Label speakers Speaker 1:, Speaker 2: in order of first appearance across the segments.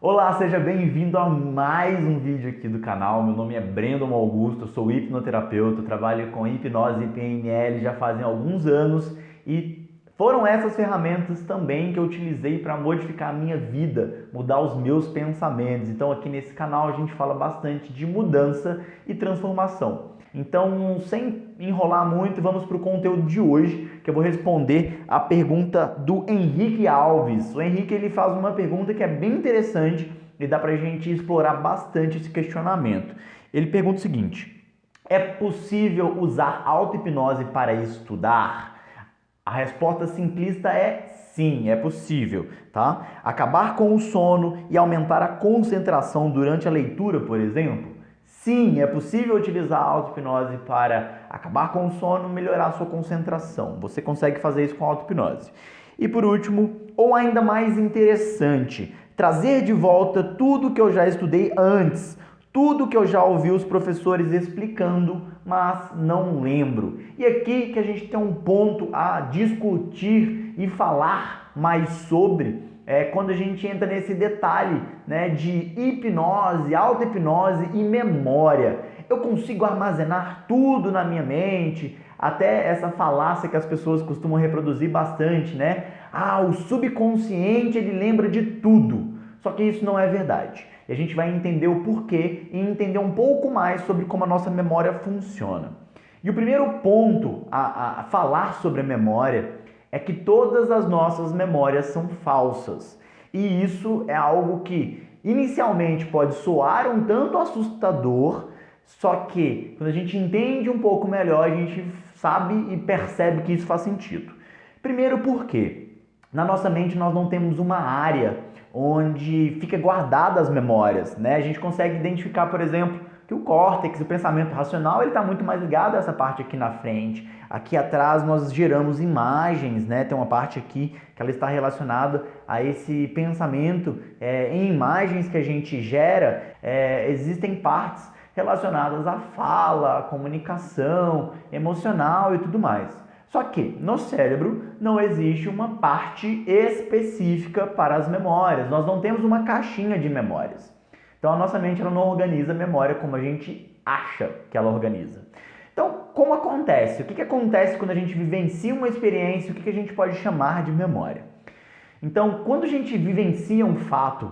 Speaker 1: Olá, seja bem-vindo a mais um vídeo aqui do canal. Meu nome é Brandon Augusto, eu sou hipnoterapeuta, trabalho com hipnose e PNL já fazem alguns anos e foram essas ferramentas também que eu utilizei para modificar a minha vida, mudar os meus pensamentos. Então aqui nesse canal a gente fala bastante de mudança e transformação. Então, sem enrolar muito, vamos para o conteúdo de hoje, que eu vou responder a pergunta do Henrique Alves. O Henrique ele faz uma pergunta que é bem interessante e dá para a gente explorar bastante esse questionamento. Ele pergunta o seguinte: é possível usar auto-hipnose para estudar? A resposta simplista é sim, é possível, tá? Acabar com o sono e aumentar a concentração durante a leitura, por exemplo? Sim, é possível utilizar a auto-hipnose para acabar com o sono e melhorar a sua concentração. Você consegue fazer isso com a auto-hipnose. E por último, ou ainda mais interessante, trazer de volta tudo que eu já estudei antes, tudo que eu já ouvi os professores explicando, mas não lembro. E aqui que a gente tem um ponto a discutir e falar mais sobre quando a gente entra nesse detalhe, né, de hipnose, auto-hipnose e memória. Eu consigo armazenar tudo na minha mente, até essa falácia que as pessoas costumam reproduzir bastante, né? Ah, o subconsciente ele lembra de tudo. Só que isso não é verdade. E a gente vai entender o porquê e entender um pouco mais sobre como a nossa memória funciona. E o primeiro ponto a falar sobre a memória é que todas as nossas memórias são falsas. E isso é algo que inicialmente pode soar um tanto assustador, só que quando a gente entende um pouco melhor, a gente sabe e percebe que isso faz sentido. Primeiro porque na nossa mente nós não temos uma área onde fica guardada as memórias, né? A gente consegue identificar, por exemplo, que o córtex, o pensamento racional, ele está muito mais ligado a essa parte aqui na frente. Aqui atrás nós geramos imagens, né? Tem uma parte aqui que ela está relacionada a esse pensamento. Em imagens que a gente gera, existem partes relacionadas à fala, à comunicação, emocional e tudo mais. Só que no cérebro não existe uma parte específica para as memórias. Nós não temos uma caixinha de memórias. Então a nossa mente ela não organiza a memória como a gente acha que ela organiza. Então, como acontece? O que acontece quando a gente vivencia uma experiência? O que a gente pode chamar de memória? Então, quando a gente vivencia um fato,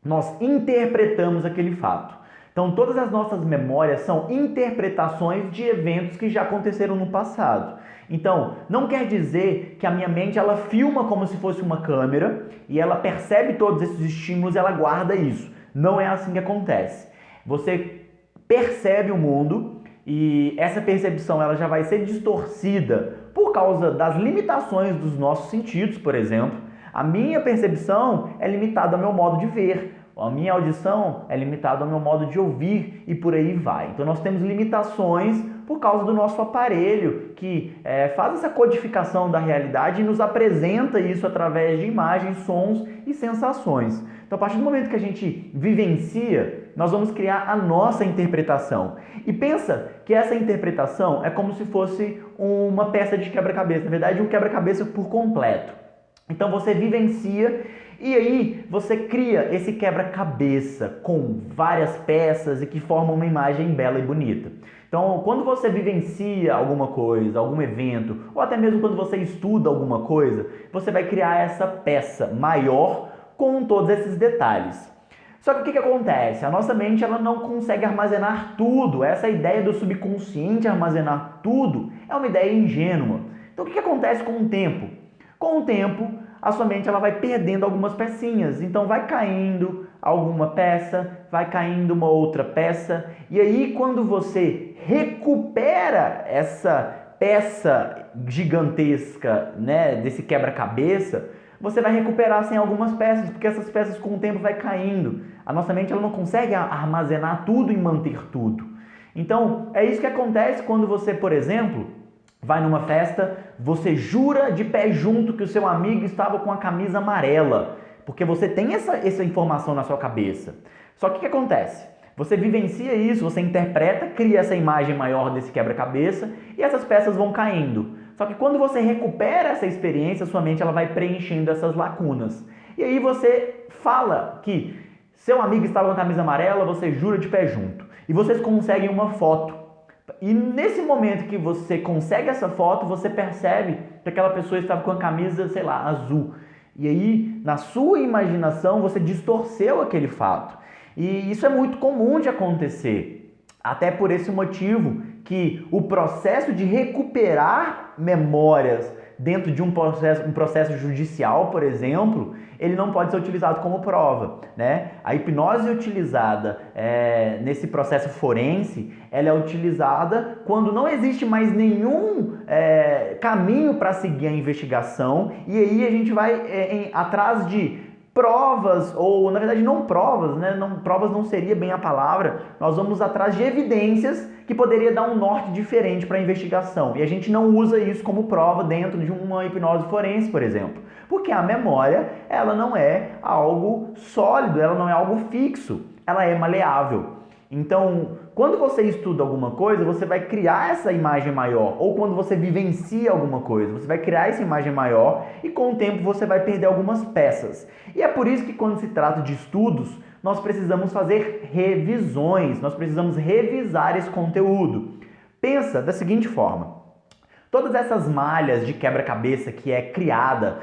Speaker 1: nós interpretamos aquele fato. Então, todas as nossas memórias são interpretações de eventos que já aconteceram no passado. Então, não quer dizer que a minha mente ela filma como se fosse uma câmera e ela percebe todos esses estímulos e ela guarda isso. Não é assim que acontece. Você percebe o mundo e essa percepção ela já vai ser distorcida por causa das limitações dos nossos sentidos, por exemplo. A minha percepção é limitada ao meu modo de ver. A minha audição é limitada ao meu modo de ouvir e por aí vai. Então nós temos limitações por causa do nosso aparelho que faz essa codificação da realidade e nos apresenta isso através de imagens, sons e sensações. Então a partir do momento que a gente vivencia, nós vamos criar a nossa interpretação. E pensa que essa interpretação é como se fosse uma peça de quebra-cabeça, na verdade um quebra-cabeça por completo. Então você vivencia e aí você cria esse quebra-cabeça com várias peças e que formam uma imagem bela e bonita. Então, quando você vivencia alguma coisa, algum evento, ou até mesmo quando você estuda alguma coisa, você vai criar essa peça maior com todos esses detalhes. Só que o que acontece? A nossa mente ela não consegue armazenar tudo. Essa ideia do subconsciente armazenar tudo é uma ideia ingênua. Então, o que acontece com o tempo? Com o tempo, a sua mente ela vai perdendo algumas pecinhas. Então vai caindo alguma peça, vai caindo uma outra peça. E aí quando você recupera essa peça gigantesca, né, desse quebra-cabeça, você vai recuperar sem algumas peças, porque essas peças com o tempo vai caindo. A nossa mente ela não consegue armazenar tudo e manter tudo. Então é isso que acontece quando você, por exemplo, vai numa festa, você jura de pé junto que o seu amigo estava com a camisa amarela, porque você tem essa informação na sua cabeça. Só que o que acontece? Você vivencia isso, você interpreta, cria essa imagem maior desse quebra-cabeça e essas peças vão caindo. Só que quando você recupera essa experiência, sua mente ela vai preenchendo essas lacunas. E aí você fala que Seu amigo estava com a camisa amarela, você jura de pé junto. E vocês conseguem uma foto. E nesse momento que você consegue essa foto, você percebe que aquela pessoa estava com a camisa, sei lá, azul. E aí, na sua imaginação, você distorceu aquele fato. E isso é muito comum de acontecer. Até por esse motivo que o processo de recuperar memórias dentro de um processo judicial, por exemplo, ele não pode ser utilizado como prova, né? A hipnose utilizada nesse processo forense, ela é utilizada quando não existe mais nenhum caminho para seguir a investigação, e aí a gente vai atrás de provas, ou na verdade não provas, né? Provas não seria bem a palavra, nós vamos atrás de evidências que poderia dar um norte diferente para a investigação. E a gente não usa isso como prova dentro de uma hipnose forense, por exemplo. Porque a memória, ela não é algo sólido, ela não é algo fixo, ela é maleável. Então, quando você estuda alguma coisa, você vai criar essa imagem maior. Ou quando você vivencia alguma coisa, você vai criar essa imagem maior e com o tempo você vai perder algumas peças. E é por isso que quando se trata de estudos, nós precisamos fazer revisões, nós precisamos revisar esse conteúdo. Pensa da seguinte forma: todas essas malhas de quebra-cabeça que é criada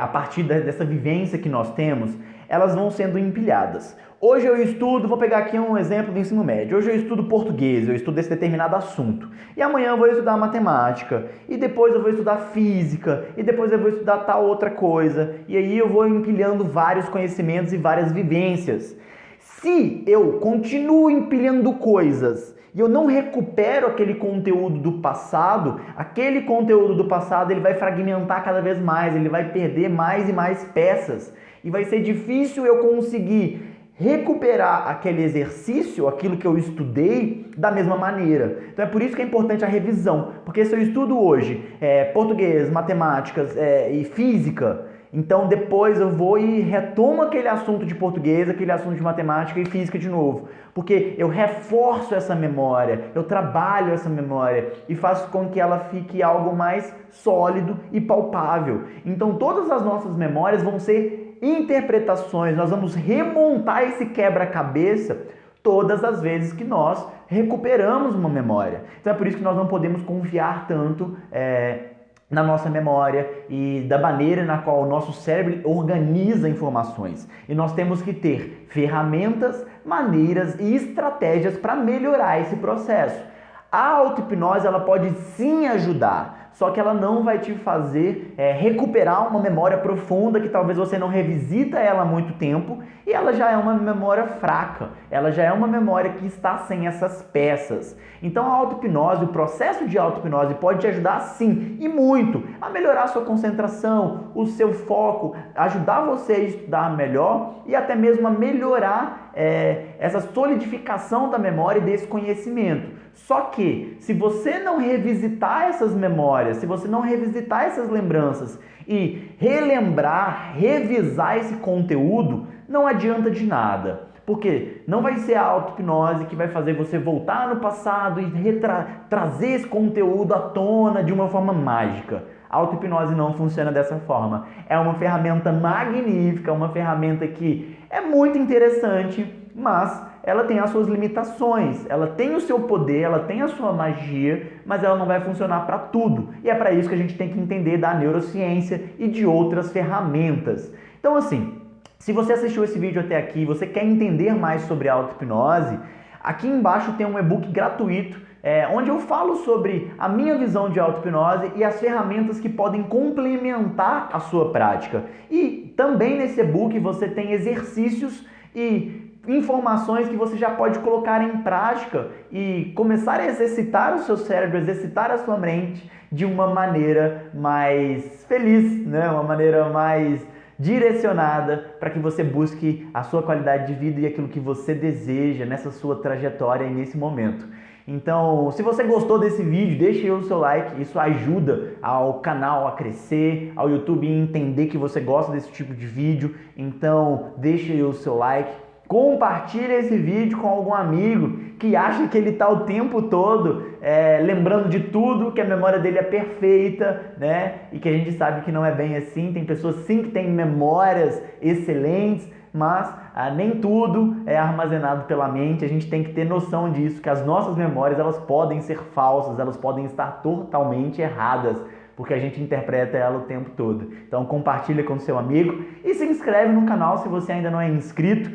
Speaker 1: a partir dessa vivência que nós temos, elas vão sendo empilhadas. Hoje eu estudo, vou pegar aqui um exemplo do ensino médio. Hoje eu estudo português, eu estudo esse determinado assunto. E amanhã eu vou estudar matemática, e depois eu vou estudar física, e depois eu vou estudar tal outra coisa. E aí eu vou empilhando vários conhecimentos e várias vivências. Se eu continuo empilhando coisas e eu não recupero aquele conteúdo do passado, aquele conteúdo do passado ele vai fragmentar cada vez mais, ele vai perder mais e mais peças. E vai ser difícil eu conseguir recuperar aquele exercício, aquilo que eu estudei, da mesma maneira. Então é por isso que é importante a revisão, porque se eu estudo hoje português, matemáticas e física, então depois eu vou e retomo aquele assunto de português, aquele assunto de matemática e física de novo, porque eu reforço essa memória, eu trabalho essa memória e faço com que ela fique algo mais sólido e palpável. Então todas as nossas memórias vão ser interpretações, nós vamos remontar esse quebra-cabeça todas as vezes que nós recuperamos uma memória. Então é por isso que nós não podemos confiar tanto na nossa memória e da maneira na qual o nosso cérebro organiza informações. E nós temos que ter ferramentas, maneiras e estratégias para melhorar esse processo. A auto-hipnose ela pode sim ajudar, só que ela não vai te fazer recuperar uma memória profunda que talvez você não revisita ela há muito tempo e ela já é uma memória fraca, ela já é uma memória que está sem essas peças. Então a auto-hipnose, o processo de auto-hipnose pode te ajudar sim e muito a melhorar a sua concentração, o seu foco, ajudar você a estudar melhor e até mesmo a melhorar essa solidificação da memória e desse conhecimento. Só que, se você não revisitar essas memórias, se você não revisitar essas lembranças e relembrar, revisar esse conteúdo, não adianta de nada. Porque não vai ser a auto-hipnose que vai fazer você voltar no passado e trazer esse conteúdo à tona de uma forma mágica. A auto-hipnose não funciona dessa forma. É uma ferramenta magnífica, uma ferramenta que é muito interessante, mas ela tem as suas limitações, ela tem o seu poder, ela tem a sua magia, mas ela não vai funcionar para tudo. E é para isso que a gente tem que entender da neurociência e de outras ferramentas. Então assim, se você assistiu esse vídeo até aqui, você quer entender mais sobre a auto-hipnose, aqui embaixo tem um e-book gratuito, onde eu falo sobre a minha visão de auto-hipnose e as ferramentas que podem complementar a sua prática. E também nesse e-book você tem exercícios e informações que você já pode colocar em prática e começar a exercitar o seu cérebro, exercitar a sua mente de uma maneira mais feliz, né? Uma maneira mais direcionada para que você busque a sua qualidade de vida e aquilo que você deseja nessa sua trajetória e nesse momento. Então, se você gostou desse vídeo, deixe aí o seu like, isso ajuda ao canal a crescer, ao YouTube entender que você gosta desse tipo de vídeo, então deixe aí o seu like, compartilhe esse vídeo com algum amigo que acha que ele está o tempo todo lembrando de tudo, que a memória dele é perfeita, né? E que a gente sabe que não é bem assim, tem pessoas sim que têm memórias excelentes, mas Nem tudo é armazenado pela mente, a gente tem que ter noção disso, que as nossas memórias elas podem ser falsas, elas podem estar totalmente erradas, porque a gente interpreta ela o tempo todo. Então compartilha com seu amigo e se inscreve no canal se você ainda não é inscrito.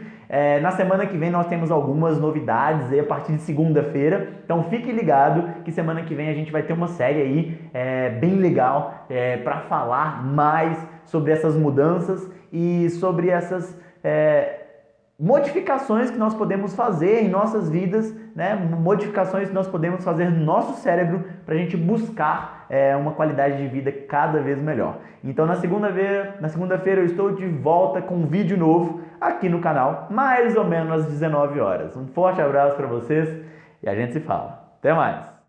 Speaker 1: Na semana que vem nós temos algumas novidades aí a partir de segunda-feira, então fique ligado que semana que vem a gente vai ter uma série aí bem legal para falar mais sobre essas mudanças e sobre essas modificações que nós podemos fazer em nossas vidas, né? Modificações que nós podemos fazer no nosso cérebro para a gente buscar uma qualidade de vida cada vez melhor. Então na segunda-feira eu estou de volta com um vídeo novo aqui no canal, mais ou menos às 19 horas. Um forte abraço para vocês e a gente se fala. Até mais!